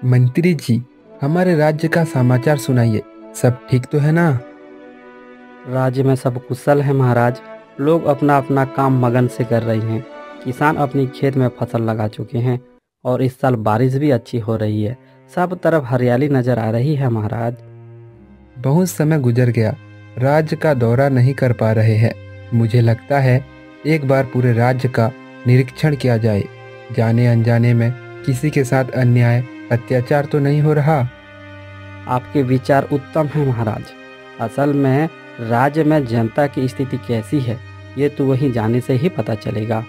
मंत्री जी, हमारे राज्य का समाचार सुनाइए। सब ठीक तो है ना? राज्य में सब कुशल है महाराज। लोग अपना अपना काम मगन से कर रहे हैं। किसान अपनी खेत में फसल लगा चुके हैं और इस साल बारिश भी अच्छी हो रही है। सब तरफ हरियाली नजर आ रही है महाराज। बहुत समय गुजर गया, राज्य का दौरा नहीं कर पा रहे हैं। मुझे लगता है एक बार पूरे राज्य का निरीक्षण किया जाए। जाने अनजाने में किसी के साथ अन्याय अत्याचार तो नहीं हो रहा? आपके विचार उत्तम हैं महाराज। असल में राज्य में जनता की स्थिति कैसी है ये तो वहीं जाने से ही पता चलेगा।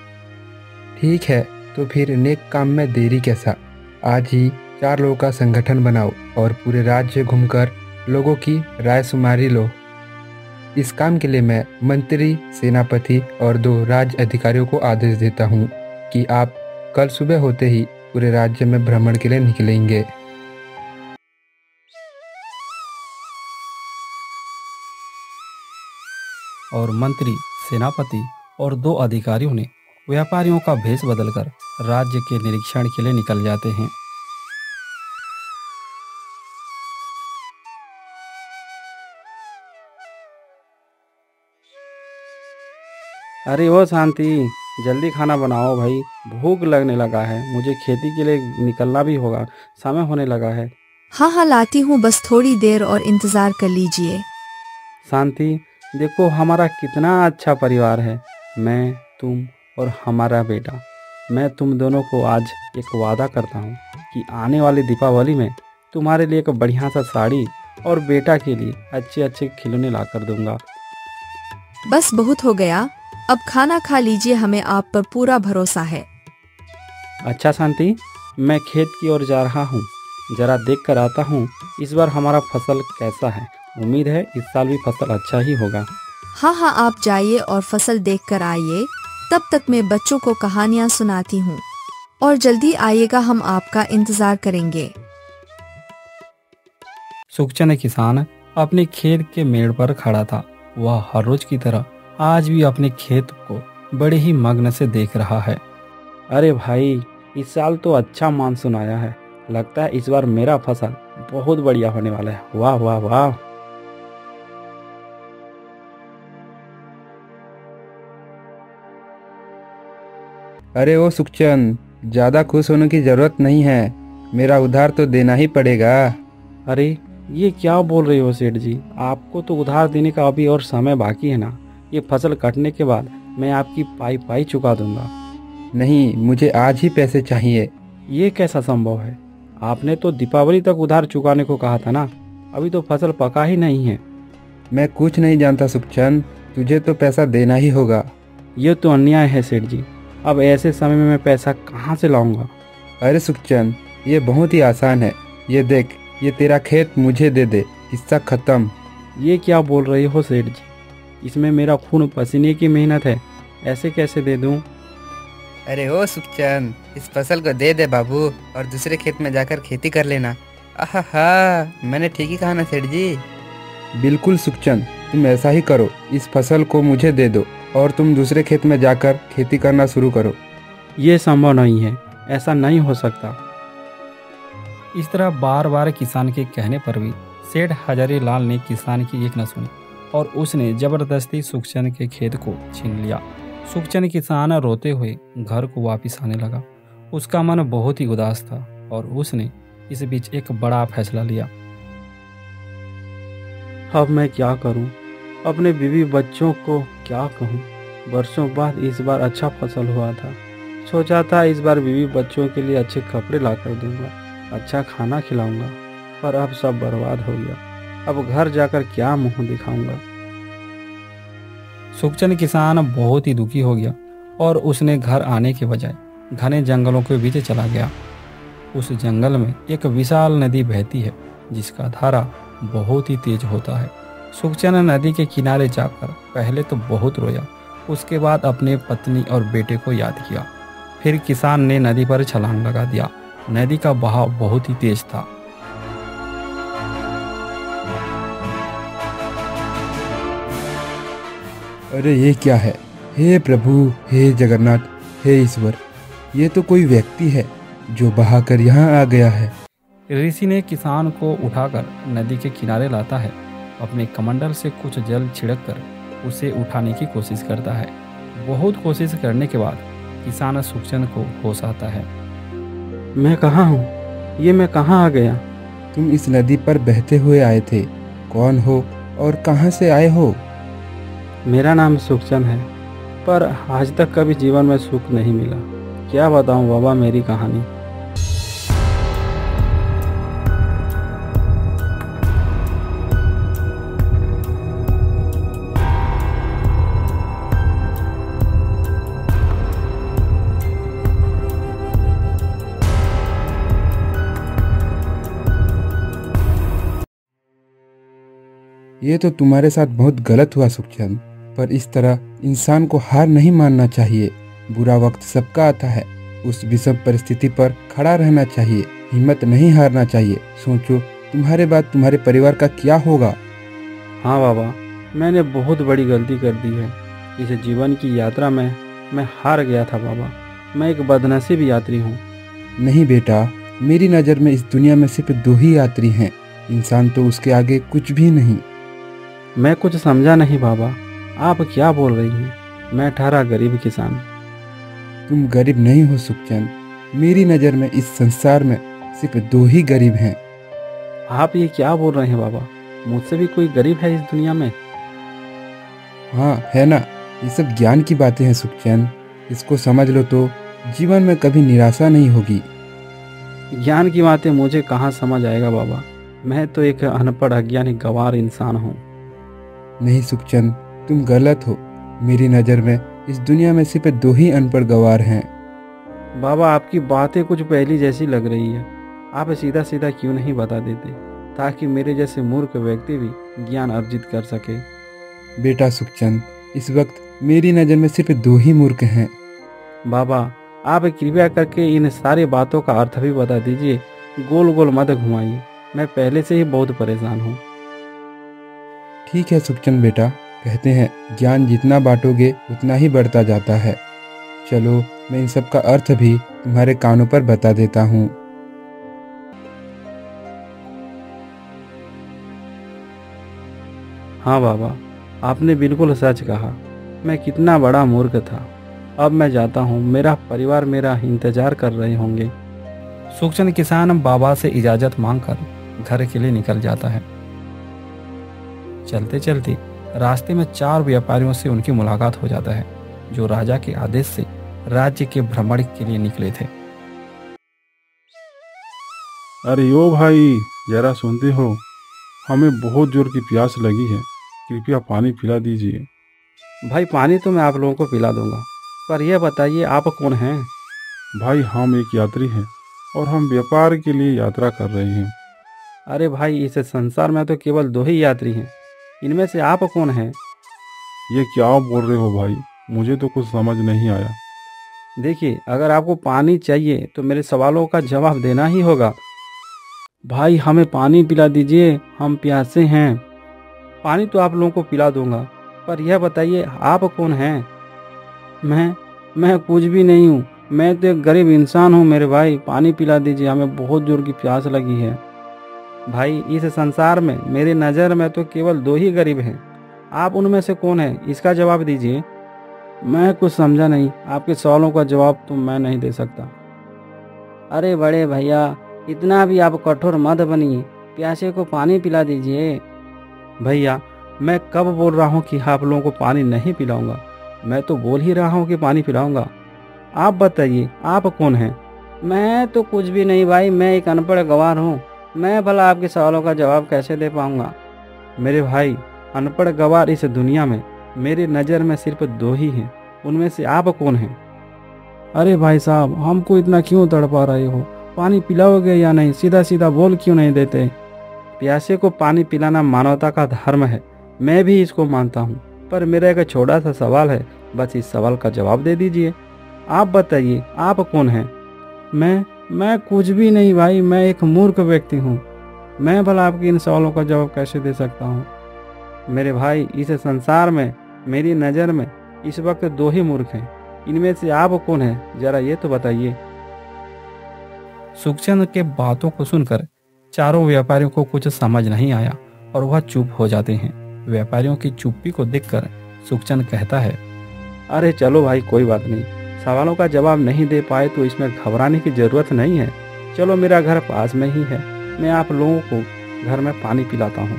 ठीक है, तो फिर नेक काम में देरी कैसा। आज ही 4 लोगों का संगठन बनाओ और पूरे राज्य घूमकर लोगों की राय शुमारी लो। इस काम के लिए मैं मंत्री, सेनापति और 2 राज्य अधिकारियों को आदेश देता हूँ कि आप कल सुबह होते ही पूरे राज्य में भ्रमण के लिए निकलेंगे। और मंत्री, सेनापति और 2 अधिकारियों ने व्यापारियों का भेष बदलकर राज्य के निरीक्षण के लिए निकल जाते हैं। अरे वो शांति, जल्दी खाना बनाओ भाई, भूख लगने लगा है। मुझे खेती के लिए निकलना भी होगा, समय होने लगा है। हाँ हाँ लाती हूँ, बस थोड़ी देर और इंतजार कर लीजिए। शांति, देखो हमारा कितना अच्छा परिवार है। मैं, तुम और हमारा बेटा। मैं तुम दोनों को आज एक वादा करता हूँ कि आने वाली दीपावली में तुम्हारे लिए एक बढ़िया सा साड़ी और बेटा के लिए अच्छे अच्छे खिलौने ला कर दूंगा। बस बहुत हो गया, अब खाना खा लीजिए, हमें आप पर पूरा भरोसा है। अच्छा शांति, मैं खेत की ओर जा रहा हूँ, जरा देख कर आता हूँ इस बार हमारा फसल कैसा है। उम्मीद है इस साल भी फसल अच्छा ही होगा। हाँ हाँ, आप जाइए और फसल देख कर आइए। तब तक मैं बच्चों को कहानियाँ सुनाती हूँ और जल्दी आइएगा, हम आपका इंतजार करेंगे। सुखचंद किसान अपने खेत के मेड़ पर खड़ा था। वह हर रोज की तरह आज भी अपने खेत को बड़े ही मग्न से देख रहा है। अरे भाई, इस साल तो अच्छा मानसून आया है। लगता है इस बार मेरा फसल बहुत बढ़िया होने वाला है। वाह वाह वाह। अरे ओ सुखचंद, ज़्यादा खुश होने की ज़रूरत नहीं है, मेरा उधार तो देना ही पड़ेगा। अरे ये क्या बोल रहे हो सेठ जी, आपको तो उधार देने का अभी और समय बाकी है ना। ये फसल कटने के बाद मैं आपकी पाई पाई चुका दूंगा। नहीं, मुझे आज ही पैसे चाहिए। ये कैसा संभव है? आपने तो दीपावली तक उधार चुकाने को कहा था ना। अभी तो फसल पका ही नहीं है। मैं कुछ नहीं जानता सुखचंद, तुझे तो पैसा देना ही होगा। ये तो अन्याय है सेठ जी, अब ऐसे समय में मैं पैसा कहाँ से लाऊंगा? अरे सुखचंद, ये बहुत ही आसान है। ये देख, ये तेरा खेत मुझे दे दे, किस्सा खत्म। ये क्या बोल रहे हो सेठ जी? इसमें मेरा खून पसीने की मेहनत है, ऐसे कैसे दे दूं? अरे ओ सुखचंद, इस फसल को दे दे बाबू और दूसरे खेत में जाकर खेती कर लेना। आहा, मैंने ठीक ही कहा ना सेठ जी? बिल्कुल सुखचंद, तुम ऐसा ही करो। इस फसल को मुझे दे दो और तुम दूसरे खेत में जाकर खेती करना शुरू करो। ये संभव नहीं है, ऐसा नहीं हो सकता। इस तरह बार बार किसान के कहने पर भी सेठ हजारी लाल ने किसान की एक न सुनी और उसने जबरदस्ती सुखचंद के खेत को छीन लिया। सुखचंद किसान रोते हुए घर को वापस आने लगा। उसका मन बहुत ही उदास था और उसने इस बीच एक बड़ा फैसला लिया। अब मैं क्या करूं? अपने बीवी बच्चों को क्या कहूं? वर्षों बाद इस बार अच्छा फसल हुआ था। सोचा था इस बार बीवी बच्चों के लिए अच्छे कपड़े ला कर दूंगा, अच्छा खाना खिलाऊंगा, पर अब सब बर्बाद हो गया। अब घर जाकर क्या मुंह दिखाऊंगा? सुखचंद किसान बहुत ही दुखी हो गया और उसने घर आने के बजाय घने जंगलों के बीच चला गया। उस जंगल में एक विशाल नदी बहती है जिसका धारा बहुत ही तेज होता है। सुखचंद नदी के किनारे जाकर पहले तो बहुत रोया, उसके बाद अपने पत्नी और बेटे को याद किया। फिर किसान ने नदी पर छलांग लगा दिया नदी का बहाव बहुत ही तेज था। अरे ये क्या है? हे प्रभु, हे जगन्नाथ, हे ईश्वर, ये तो कोई व्यक्ति है जो बहाकर यहाँ आ गया है। ऋषि ने किसान को उठाकर नदी के किनारे लाता है। अपने कमंडल से कुछ जल छिड़क कर उसे उठाने की कोशिश करता है। बहुत कोशिश करने के बाद किसान सुखचंद को होश आता है। मैं कहाँ हूँ? ये मैं कहाँ आ गया? तुम इस नदी पर बहते हुए आए थे। कौन हो और कहाँ से आए हो? मेरा नाम सुखचंद है, पर आज तक कभी जीवन में सुख नहीं मिला। क्या बताऊँ बाबा मेरी कहानी। ये तो तुम्हारे साथ बहुत गलत हुआ सुखचंद, पर इस तरह इंसान को हार नहीं मानना चाहिए। बुरा वक्त सबका आता है। उस विषम परिस्थिति पर खड़ा रहना चाहिए, हिम्मत नहीं हारना चाहिए। सोचो तुम्हारे बाद तुम्हारे परिवार का क्या होगा। हाँ बाबा, मैंने बहुत बड़ी गलती कर दी है। इस जीवन की यात्रा में मैं हार गया था बाबा। मैं एक बदनसीब यात्री हूँ। नहीं बेटा, मेरी नज़र में इस दुनिया में सिर्फ 2 ही यात्री हैं। इंसान तो उसके आगे कुछ भी नहीं। मैं कुछ समझा नहीं बाबा, आप क्या बोल रही हैं? मैं ठहरा गरीब किसान। तुम गरीब नहीं हो सुखचंद। मेरी नज़र में इस संसार में सिर्फ 2 ही गरीब हैं। आप ये क्या बोल रहे हैं बाबा? मुझसे भी कोई गरीब है इस दुनिया में? हाँ है ना, ये सब ज्ञान की बातें हैं सुखचंद। इसको समझ लो तो जीवन में कभी निराशा नहीं होगी। ज्ञान की बातें मुझे कहाँ समझ आएगा बाबा। मैं तो एक अनपढ़ अज्ञानी गंवार इंसान हूँ। नहीं सुखचंद, तुम गलत हो। मेरी नज़र में इस दुनिया में सिर्फ 2 ही अनपढ़ गंवार हैं। बाबा आपकी बातें कुछ पहली जैसी लग रही है। आप सीधा सीधा क्यों नहीं बता देते, ताकि मेरे जैसे मूर्ख व्यक्ति भी ज्ञान अर्जित कर सके। बेटा सुखचंद, इस वक्त मेरी नज़र में सिर्फ 2 ही मूर्ख हैं। बाबा आप कृपया करके इन सारी बातों का अर्थ भी बता दीजिए। गोल गोल मत घुमाइए, मैं पहले से ही बहुत परेशान हूँ। ठीक है सुखचंद बेटा, कहते हैं ज्ञान जितना बांटोगे उतना ही बढ़ता जाता है। चलो मैं इन सब का अर्थ भी तुम्हारे कानों पर बता देता हूँ। हाँ बाबा, आपने बिल्कुल सच कहा। मैं कितना बड़ा मूर्ख था। अब मैं जाता हूँ, मेरा परिवार मेरा इंतजार कर रहे होंगे। सुखचंद किसान बाबा से इजाज़त मांगकर घर के लिए निकल जाता है। चलते चलते रास्ते में 4 व्यापारियों से उनकी मुलाकात हो जाता है, जो राजा के आदेश से राज्य के भ्रमण के लिए निकले थे। अरे ओ भाई, जरा सुनते हो? हमें बहुत जोर की प्यास लगी है, कृपया पानी पिला दीजिए। भाई पानी तो मैं आप लोगों को पिला दूंगा, पर यह बताइए आप कौन हैं? भाई हम एक यात्री हैं और हम व्यापार के लिए यात्रा कर रहे हैं। अरे भाई, इस संसार में तो केवल 2 ही यात्री हैं। इनमें से आप कौन हैं? ये क्या बोल रहे हो भाई? मुझे तो कुछ समझ नहीं आया। देखिए, अगर आपको पानी चाहिए तो मेरे सवालों का जवाब देना ही होगा। भाई हमें पानी पिला दीजिए, हम प्यासे हैं। पानी तो आप लोगों को पिला दूंगा, पर यह बताइए आप कौन हैं? मैं कुछ भी नहीं हूँ। मैं तो एक गरीब इंसान हूँ मेरे भाई। पानी पिला दीजिए, हमें बहुत जोर की प्यास लगी है। भाई इस संसार में मेरी नज़र में तो केवल 2 ही गरीब हैं। आप उनमें से कौन हैं, इसका जवाब दीजिए। मैं कुछ समझा नहीं। आपके सवालों का जवाब तो मैं नहीं दे सकता। अरे बड़े भैया, इतना भी आप कठोर मत बनिए, प्यासे को पानी पिला दीजिए। भैया मैं कब बोल रहा हूँ कि आप लोगों को पानी नहीं पिलाऊंगा? मैं तो बोल ही रहा हूँ कि पानी पिलाऊंगा। आप बताइए आप कौन हैं? मैं तो कुछ भी नहीं भाई, मैं एक अनपढ़ गंवार हूँ। मैं भला आपके सवालों का जवाब कैसे दे पाऊंगा? मेरे भाई, अनपढ़ गंवार इस दुनिया में मेरी नज़र में सिर्फ 2 ही हैं। उनमें से आप कौन हैं? अरे भाई साहब, हमको इतना क्यों तड़पा रहे हो? पानी पिलाओगे या नहीं? सीधा सीधा बोल क्यों नहीं देते? प्यासे को पानी पिलाना मानवता का धर्म है, मैं भी इसको मानता हूँ। पर मेरा एक छोटा सा सवाल है, बस इस सवाल का जवाब दे दीजिए। आप बताइए आप कौन हैं? मैं कुछ भी नहीं भाई, मैं एक मूर्ख व्यक्ति हूँ। मैं भला आपके इन सवालों का जवाब कैसे दे सकता हूँ? मेरे भाई, इस संसार में मेरी नज़र में इस वक्त दो ही मूर्ख हैं। इनमें से आप कौन है, जरा ये तो बताइए। सुखचंद के बातों को सुनकर चारों व्यापारियों को कुछ समझ नहीं आया और वह चुप हो जाते हैं। व्यापारियों की चुप्पी को देखकर सुखचंद कहता है, अरे चलो भाई, कोई बात नहीं। सवालों का जवाब नहीं दे पाए तो इसमें घबराने की ज़रूरत नहीं है। चलो, मेरा घर पास में ही है, मैं आप लोगों को घर में पानी पिलाता हूँ।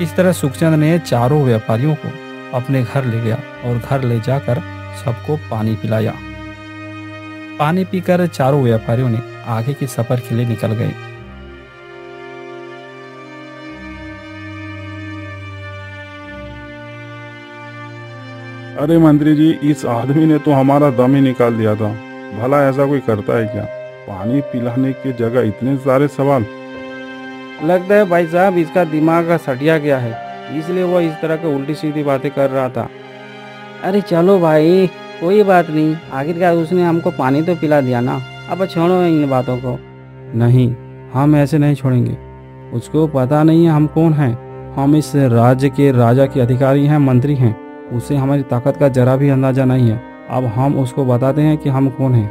इस तरह सुखचंद ने चारों व्यापारियों को अपने घर ले गया और घर ले जाकर सबको पानी पिलाया। पानी पीकर चारों व्यापारियों ने आगे के सफर के लिए निकल गए। अरे मंत्री जी, इस आदमी ने तो हमारा दम ही निकाल दिया था। भला ऐसा कोई करता है क्या? पानी पिलाने की जगह इतने सारे सवाल। लगता है भाई साहब इसका दिमाग का सटिया गया है, इसलिए वो इस तरह की उल्टी सीधी बातें कर रहा था। अरे चलो भाई, कोई बात नहीं, आखिरकार उसने हमको पानी तो पिला दिया ना, अब छोड़ो इन बातों को। नहीं, हम ऐसे नहीं छोड़ेंगे। उसको पता नहीं है हम कौन हैं। हम इस राज्य के राजा के अधिकारी हैं, मंत्री हैं। उसे हमारी ताकत का जरा भी अंदाजा नहीं है। अब हम उसको बताते हैं कि हम कौन हैं।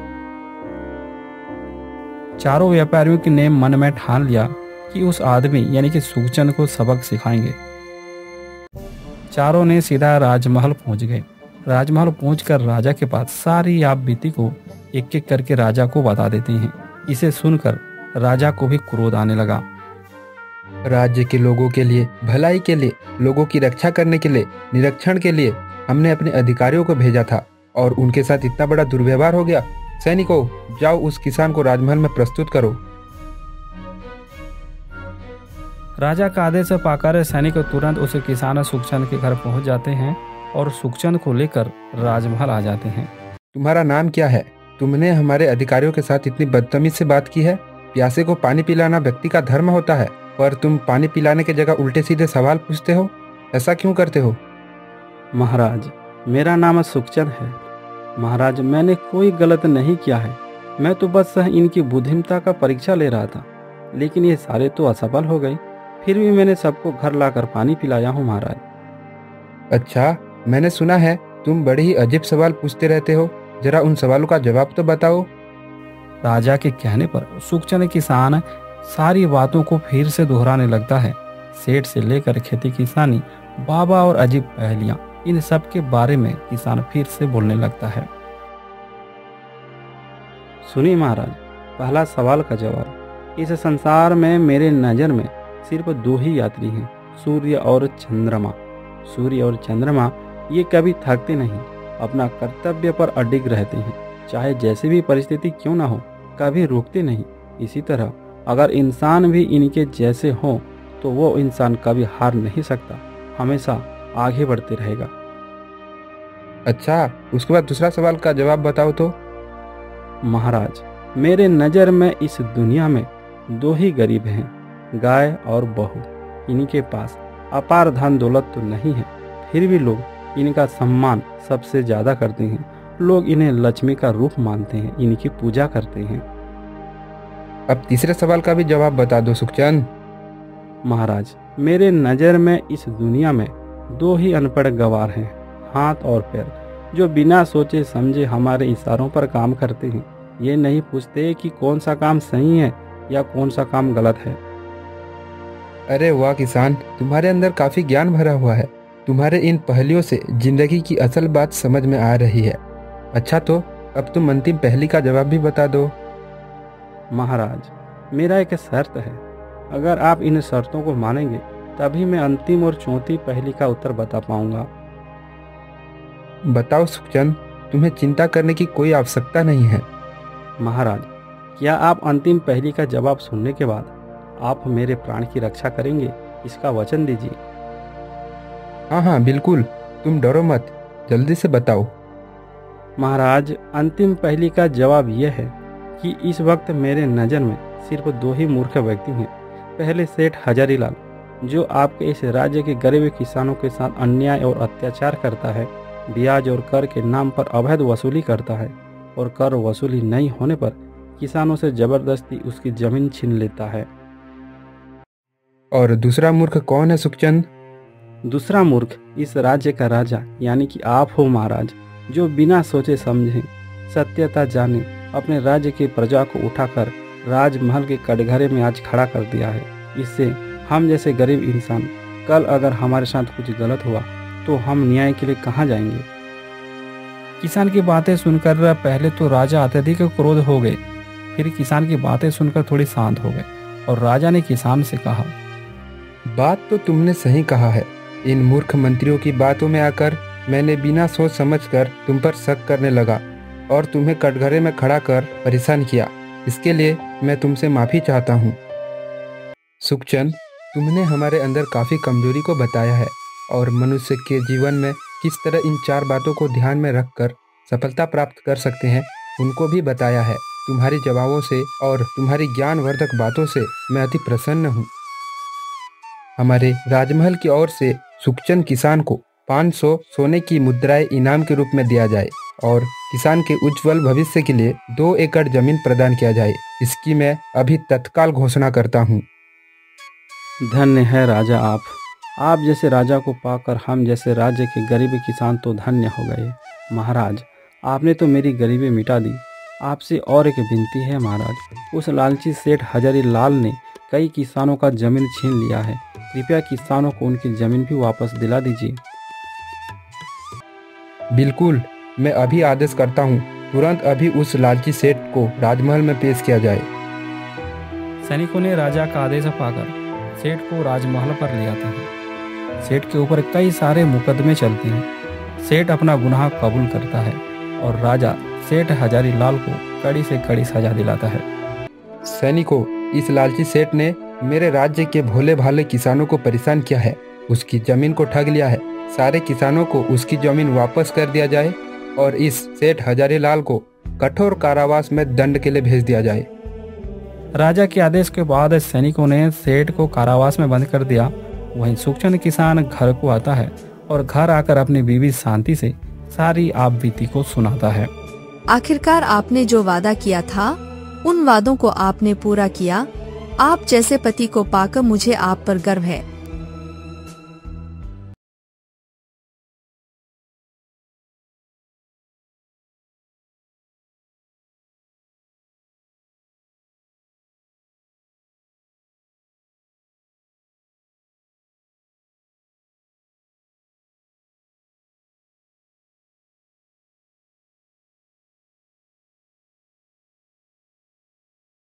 चारों व्यापारियों ने मन में ठान लिया कि उस आदमी यानी कि सुखचंद को सबक सिखाएंगे। चारों ने सीधा राजमहल पहुंच गए। राजमहल पहुंचकर राजा के पास सारी आप बीती को एक एक करके राजा को बता देते हैं। इसे सुनकर राजा को भी क्रोध आने लगा। राज्य के लोगों के लिए, भलाई के लिए, लोगों की रक्षा करने के लिए, निरीक्षण के लिए हमने अपने अधिकारियों को भेजा था और उनके साथ इतना बड़ा दुर्व्यवहार हो गया। सैनिकों, जाओ उस किसान को राजमहल में प्रस्तुत करो। राजा का आदेश पाकर सैनिक तुरंत उस किसान सुखचंद के घर पहुंच जाते हैं और सुखचंद को लेकर राजमहल आ जाते हैं। तुम्हारा नाम क्या है? तुमने हमारे अधिकारियों के साथ इतनी बदतमीज से बात की है। प्यासे को पानी पिलाना व्यक्ति का धर्म होता है, पर तुम पानी पिलाने की जगह उल्टे सीधे सवाल पूछते हो। ऐसा क्यों करते हो? महाराज, मेरा नाम सुखचंद है। महाराज, मैंने कोई गलत नहीं किया है। मैं तो बस इनकी बुद्धिमत्ता का परीक्षा ले रहा था, लेकिन ये सारे तो असफल हो गए। फिर भी मैंने सबको घर लाकर पानी पिलाया हूँ महाराज। अच्छा, मैंने सुना है तुम बड़े ही अजीब सवाल पूछते रहते हो। जरा उन सवालों का जवाब तो बताओ। राजा के कहने पर सुखचंद किसान सारी बातों को फिर से दोहराने लगता है। सेठ से लेकर खेती किसानी, बाबा और अजीब पहेलियां, इन सब के बारे में किसान फिर से बोलने लगता है। सुनिए महाराज, पहला सवाल का जवाब। इस संसार में मेरे नज़र में सिर्फ दो ही यात्री हैं, सूर्य और चंद्रमा। सूर्य और चंद्रमा ये कभी थकते नहीं, अपना कर्तव्य पर अडिग रहते हैं, चाहे जैसी भी परिस्थिति क्यों ना हो, कभी रुकते नहीं। इसी तरह अगर इंसान भी इनके जैसे हो तो वो इंसान कभी हार नहीं सकता, हमेशा आगे बढ़ते रहेगा। अच्छा, उसके बाद दूसरा सवाल का जवाब बताओ तो। महाराज, मेरे नज़र में इस दुनिया में दो ही गरीब हैं, गाय और बहू। इनके पास अपार धन दौलत तो नहीं है, फिर भी लोग इनका सम्मान सबसे ज़्यादा करते हैं। लोग इन्हें लक्ष्मी का रूप मानते हैं, इनकी पूजा करते हैं। अब तीसरे सवाल का भी जवाब बता दो सुखचंद। महाराज, मेरे नज़र में इस दुनिया में दो ही अनपढ़ गवार हैं, हाथ और पैर, जो बिना सोचे समझे हमारे इशारों पर काम करते हैं। ये नहीं पूछते कि कौन सा काम सही है या कौन सा काम गलत है। अरे वाह किसान, तुम्हारे अंदर काफी ज्ञान भरा हुआ है। तुम्हारे इन पहेलियों से जिंदगी की असल बात समझ में आ रही है। अच्छा, तो अब तुम अंतिम पहेली का जवाब भी बता दो। महाराज, मेरा एक शर्त है। अगर आप इन शर्तों को मानेंगे तभी मैं अंतिम और चौथी पहेली का उत्तर बता पाऊंगा। बताओ सुखचंद, तुम्हें चिंता करने की कोई आवश्यकता नहीं है। महाराज, क्या आप अंतिम पहेली का जवाब सुनने के बाद आप मेरे प्राण की रक्षा करेंगे? इसका वचन दीजिए। हाँ हाँ बिल्कुल, तुम डरो मत, जल्दी से बताओ। महाराज, अंतिम पहेली का जवाब यह है कि इस वक्त मेरे नज़र में सिर्फ दो ही मूर्ख व्यक्ति हैं। पहले सेठ हजारीलाल, जो आपके इस राज्य के गरीब किसानों के साथ अन्याय और अत्याचार करता है, ब्याज और कर के नाम पर अवैध वसूली करता है, और कर वसूली नहीं होने पर किसानों से जबरदस्ती उसकी जमीन छीन लेता है। और दूसरा मूर्ख कौन है सुखचंद? दूसरा मूर्ख इस राज्य का राजा यानी कि आप हो महाराज, जो बिना सोचे समझे सत्यता जाने अपने राज्य की प्रजा को उठाकर राजमहल के कटघरे में आज खड़ा कर दिया है। इससे हम जैसे गरीब इंसान कल अगर हमारे साथ कुछ गलत हुआ तो हम न्याय के लिए कहाँ जाएंगे? किसान की बातें सुनकर पहले तो राजा अत्यधिक क्रोध हो गए, फिर किसान की बातें सुनकर थोड़ी शांत हो गए और राजा ने किसान से कहा, बात तो तुमने सही कहा है। इन मूर्ख मंत्रियों की बातों में आकर मैंने बिना सोच समझकर तुम पर शक करने लगा और तुम्हें कटघरे में खड़ा कर परेशान किया। इसके लिए मैं तुमसे माफ़ी चाहता हूँ। सुखचंद, तुमने हमारे अंदर काफ़ी कमजोरी को बताया है और मनुष्य के जीवन में किस तरह इन 4 बातों को ध्यान में रखकर सफलता प्राप्त कर सकते हैं उनको भी बताया है। तुम्हारे जवाबों से और तुम्हारी ज्ञानवर्धक बातों से मैं अति प्रसन्न हूँ। हमारे राजमहल की ओर से सुखचंद किसान को 500 सोने की मुद्राएं इनाम के रूप में दिया जाए और किसान के उज्जवल भविष्य के लिए 2 एकड़ जमीन प्रदान किया जाए। इसकी मैं अभी तत्काल घोषणा करता हूँ। धन्य है राजा आप जैसे राजा को पाकर हम जैसे राज्य के गरीब किसान तो धन्य हो गए। महाराज, आपने तो मेरी गरीबी मिटा दी। आपसे और एक विनती है महाराज, उस लालची सेठ हजारी लाल ने कई किसानों का जमीन छीन लिया है। कृपया किसानों को उनकी जमीन भी वापस दिला दीजिए। बिल्कुल, मैं अभी आदेश करता हूँ, तुरंत अभी उस लालची सेठ को राजमहल में पेश किया जाए। सैनिकों ने राजा का आदेश पाकर सेठ को राजमहल पर ले आते हैं। सेठ के ऊपर कई सारे मुकदमे चलते हैं। सेठ अपना गुनाह कबूल करता है और राजा सेठ हजारी लाल को कड़ी से कड़ी सजा दिलाता है। सैनिकों, इस लालची सेठ ने मेरे राज्य के भोले भाले किसानों को परेशान किया है, उसकी जमीन को ठग लिया है। सारे किसानों को उसकी जमीन वापस कर दिया जाए और इस सेठ हजारी लाल को कठोर कारावास में दंड के लिए भेज दिया जाए। राजा के आदेश के बाद सैनिकों ने सेठ को कारावास में बंद कर दिया। वहीं सुखचंद किसान घर को आता है और घर आकर अपनी बीवी शांति से सारी आप बीती को सुनाता है। आखिरकार आपने जो वादा किया था उन वादों को आपने पूरा किया। आप जैसे पति को पाकर मुझे आप पर गर्व है।